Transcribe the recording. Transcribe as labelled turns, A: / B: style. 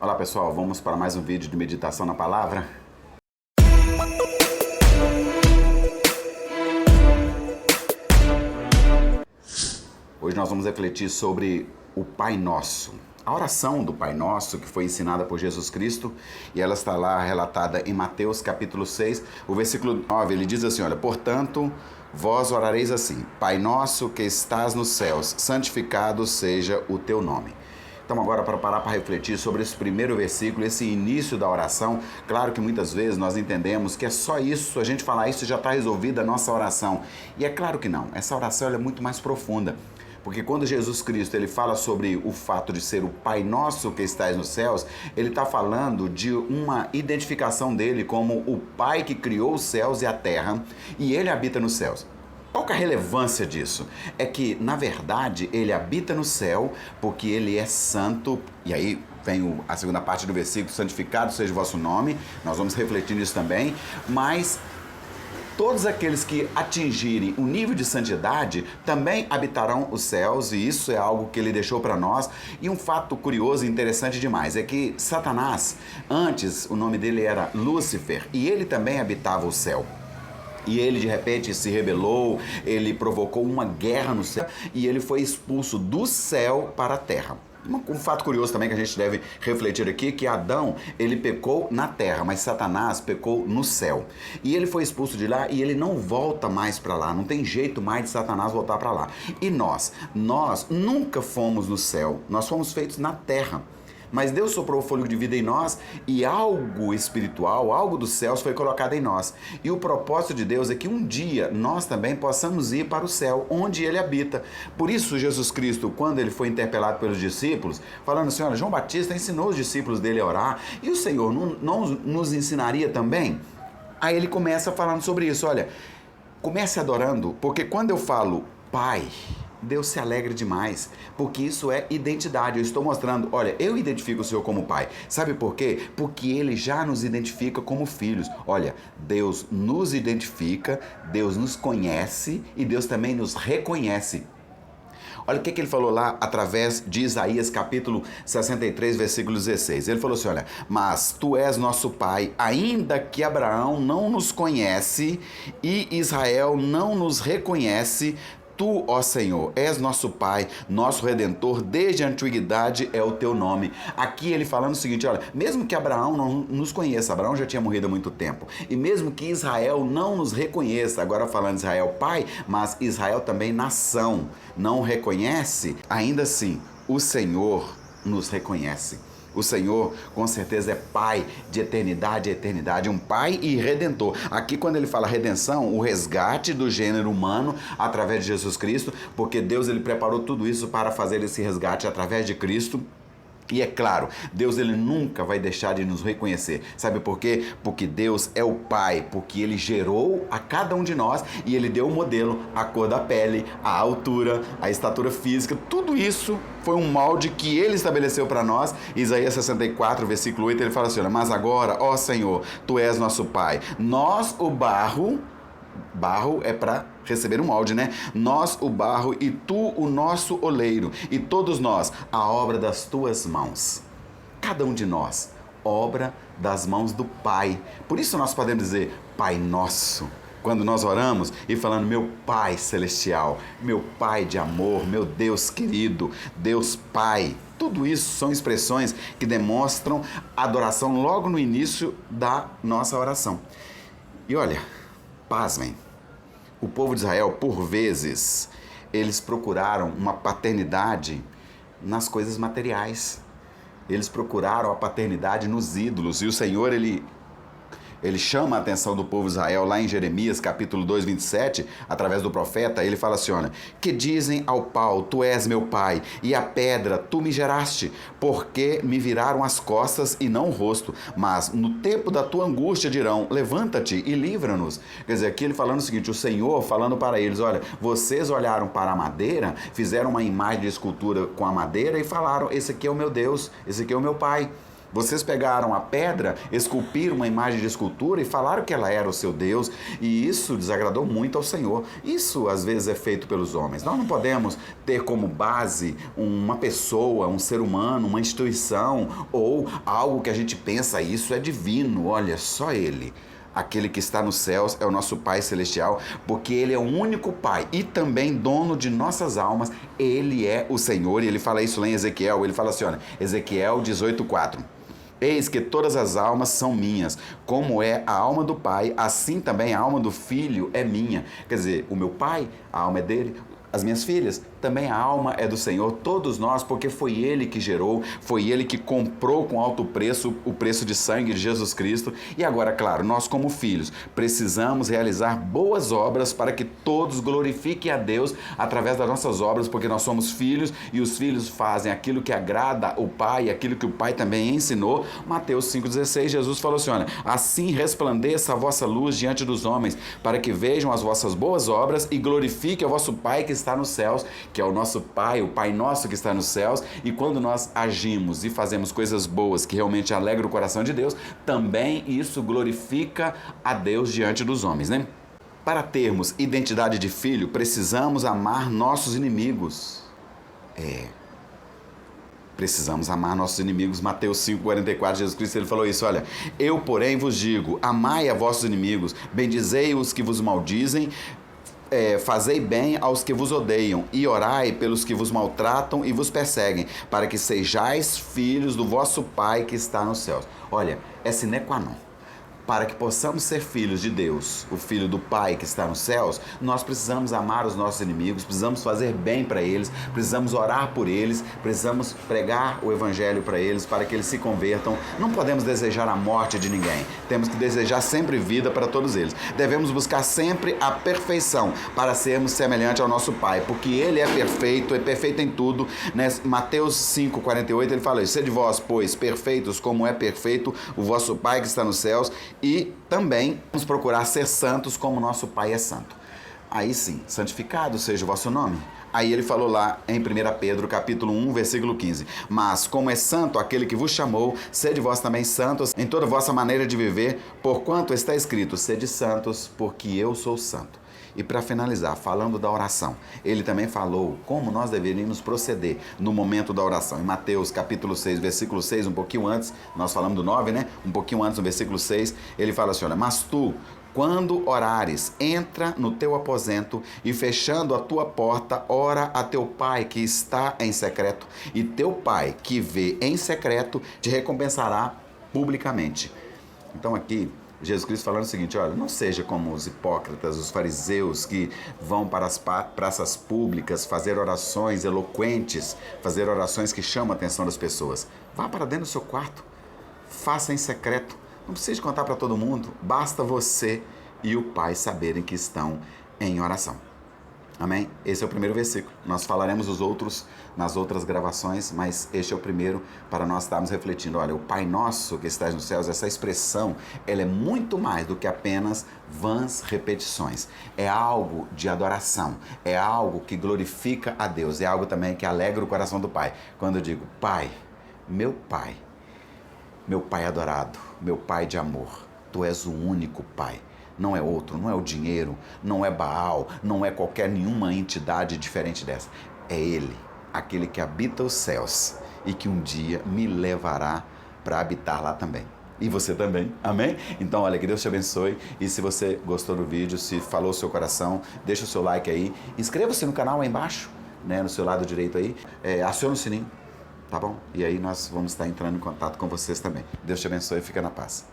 A: Olá pessoal, vamos para mais um vídeo de meditação na palavra. Hoje nós vamos refletir sobre o Pai Nosso. A oração do Pai Nosso, que foi ensinada por Jesus Cristo, e ela está lá relatada em Mateus capítulo 6, o versículo 9, ele diz assim, olha, portanto, vós orareis assim, Pai Nosso que estás nos céus, santificado seja o teu nome. Então agora para parar para refletir sobre esse primeiro versículo, esse início da oração, claro que muitas vezes nós entendemos que é só isso, a gente falar isso já está resolvida a nossa oração. E é claro que não, essa oração é muito mais profunda. Porque quando Jesus Cristo ele fala sobre o fato de ser o Pai Nosso que estás nos céus, ele está falando de uma identificação dele como o Pai que criou os céus e a terra e ele habita nos céus. Qual que é a relevância disso? É que, na verdade, ele habita no céu porque ele é santo, e aí vem a segunda parte do versículo, santificado seja o vosso nome, nós vamos refletir nisso também, mas todos aqueles que atingirem o nível de santidade também habitarão os céus, e isso é algo que ele deixou para nós. E um fato curioso e interessante demais é que Satanás, antes o nome dele era Lúcifer, e ele também habitava o céu. E ele de repente se rebelou, ele provocou uma guerra no céu e ele foi expulso do céu para a terra. Um fato curioso também que a gente deve refletir aqui, que Adão, ele pecou na terra, mas Satanás pecou no céu. E ele foi expulso de lá e ele não volta mais para lá, não tem jeito mais de Satanás voltar para lá. E nós nunca fomos no céu, nós fomos feitos na terra. Mas Deus soprou o fôlego de vida em nós e algo espiritual, algo dos céus foi colocado em nós. E o propósito de Deus é que um dia nós também possamos ir para o céu, onde Ele habita. Por isso Jesus Cristo, quando Ele foi interpelado pelos discípulos, falando assim, olha, João Batista ensinou os discípulos dele a orar, e o Senhor não nos ensinaria também? Aí Ele começa falando sobre isso, olha, comece adorando, porque quando eu falo Pai, Deus se alegra demais, porque isso é identidade. Eu estou mostrando, olha, eu identifico o Senhor como Pai. Sabe por quê? Porque Ele já nos identifica como filhos. Olha, Deus nos identifica, Deus nos conhece e Deus também nos reconhece. Olha o que ele falou lá através de Isaías capítulo 63, versículo 16. Ele falou assim, olha, mas tu és nosso Pai, ainda que Abraão não nos conhece e Israel não nos reconhece, Tu, ó Senhor, és nosso Pai, nosso Redentor, desde a antiguidade é o teu nome. Aqui ele falando o seguinte, olha, mesmo que Abraão não nos conheça, Abraão já tinha morrido há muito tempo, e mesmo que Israel não nos reconheça, agora falando Israel Pai, mas Israel também nação, não reconhece, ainda assim, o Senhor nos reconhece. O Senhor, com certeza, é Pai de eternidade a eternidade, um Pai e Redentor. Aqui, quando ele fala redenção, o resgate do gênero humano através de Jesus Cristo, porque Deus ele preparou tudo isso para fazer esse resgate através de Cristo. E é claro, Deus ele nunca vai deixar de nos reconhecer. Sabe por quê? Porque Deus é o Pai, porque Ele gerou a cada um de nós e Ele deu o modelo, a cor da pele, a altura, a estatura física, tudo isso foi um molde que Ele estabeleceu para nós. Isaías 64, versículo 8, ele fala assim, mas agora, ó Senhor, Tu és nosso Pai, nós o barro é para receber um molde, né? Nós o barro e tu o nosso oleiro, e todos nós a obra das tuas mãos. Cada um de nós, obra das mãos do Pai. Por isso nós podemos dizer Pai Nosso, quando nós oramos e falando meu Pai Celestial, meu Pai de amor, meu Deus querido, Deus Pai. Tudo isso são expressões que demonstram adoração logo no início da nossa oração. E olha, pasmem, o povo de Israel, por vezes, eles procuraram uma paternidade nas coisas materiais. Eles procuraram a paternidade nos ídolos. E o Senhor, Ele chama a atenção do povo de Israel lá em Jeremias, capítulo 2, 27, através do profeta, ele fala assim, olha, que dizem ao pau, tu és meu pai, e à pedra, tu me geraste, porque me viraram as costas e não o rosto, mas no tempo da tua angústia dirão, levanta-te e livra-nos. Quer dizer, aqui ele falando o seguinte, o Senhor falando para eles, olha, vocês olharam para a madeira, fizeram uma imagem de escultura com a madeira e falaram, esse aqui é o meu Deus, esse aqui é o meu pai. Vocês pegaram a pedra, esculpiram uma imagem de escultura e falaram que ela era o seu Deus, e isso desagradou muito ao Senhor. Isso às vezes é feito pelos homens. Nós não podemos ter como base uma pessoa, um ser humano, uma instituição ou algo que a gente pensa, isso é divino, olha, só Ele. Aquele que está nos céus é o nosso Pai Celestial, porque Ele é o único Pai e também dono de nossas almas. Ele é o Senhor, e Ele fala isso lá em Ezequiel. Ele fala assim, olha, Ezequiel 18:4. Eis que todas as almas são minhas, como é a alma do Pai, assim também a alma do Filho é minha. Quer dizer, o meu Pai, a alma é dele, as minhas filhas, também a alma é do Senhor, todos nós, porque foi Ele que gerou, foi Ele que comprou com alto preço, o preço de sangue de Jesus Cristo. E agora, claro, nós como filhos, precisamos realizar boas obras para que todos glorifiquem a Deus através das nossas obras, porque nós somos filhos e os filhos fazem aquilo que agrada o Pai, aquilo que o Pai também ensinou. Mateus 5,16, Jesus falou assim, olha, assim resplandeça a vossa luz diante dos homens, para que vejam as vossas boas obras e glorifiquem o vosso Pai que está nos céus, que é o nosso Pai, o Pai nosso que está nos céus. E quando nós agimos e fazemos coisas boas que realmente alegram o coração de Deus, também isso glorifica a Deus diante dos homens, né? Para termos identidade de filho, precisamos amar nossos inimigos. Precisamos amar nossos inimigos. Mateus 5,44, Jesus Cristo, ele falou isso, olha, eu, porém, vos digo, amai a vossos inimigos, bendizei os que vos maldizem, fazei bem aos que vos odeiam e orai pelos que vos maltratam e vos perseguem, para que sejais filhos do vosso Pai que está nos céus. Olha, é sine qua non. Para que possamos ser filhos de Deus, o Filho do Pai que está nos céus, nós precisamos amar os nossos inimigos, precisamos fazer bem para eles, precisamos orar por eles, precisamos pregar o Evangelho para eles, para que eles se convertam. Não podemos desejar a morte de ninguém, temos que desejar sempre vida para todos eles. Devemos buscar sempre a perfeição para sermos semelhantes ao nosso Pai, porque Ele é perfeito em tudo. Mateus 5,48 ele fala isso, sede vós, pois, perfeitos como é perfeito o vosso Pai que está nos céus. E também vamos procurar ser santos como nosso Pai é santo. Aí sim, santificado seja o vosso nome. Aí ele falou lá em 1 Pedro, capítulo 1, versículo 15. Mas como é santo aquele que vos chamou, sede vós também santos em toda a vossa maneira de viver, porquanto está escrito, sede santos, porque eu sou santo. E para finalizar, falando da oração, ele também falou como nós deveríamos proceder no momento da oração. Em Mateus capítulo 6, versículo 6, um pouquinho antes, nós falamos do 9, né? Um pouquinho antes, no versículo 6, ele fala assim, olha, mas tu, quando orares, entra no teu aposento e fechando a tua porta, ora a teu Pai que está em secreto, e teu Pai que vê em secreto te recompensará publicamente. Então aqui, Jesus Cristo falando o seguinte, olha, não seja como os hipócritas, os fariseus que vão para as praças públicas fazer orações eloquentes, fazer orações que chamam a atenção das pessoas. Vá para dentro do seu quarto, faça em secreto, não precisa contar para todo mundo, basta você e o Pai saberem que estão em oração. Amém? Esse é o primeiro versículo. Nós falaremos os outros nas outras gravações, mas este é o primeiro para nós estarmos refletindo. Olha, o Pai Nosso que estás nos céus, essa expressão, ela é muito mais do que apenas vãs repetições. É algo de adoração, é algo que glorifica a Deus, é algo também que alegra o coração do Pai. Quando eu digo, Pai, meu Pai adorado, meu Pai de amor, Tu és o único Pai. Não é outro, não é o dinheiro, não é Baal, não é nenhuma entidade diferente dessa. É Ele, aquele que habita os céus e que um dia me levará para habitar lá também. E você também, amém? Então, olha, que Deus te abençoe. E se você gostou do vídeo, se falou o seu coração, deixa o seu like aí. Inscreva-se no canal aí embaixo, né, no seu lado direito aí. Acione o sininho, tá bom? E aí nós vamos estar entrando em contato com vocês também. Deus te abençoe e fica na paz.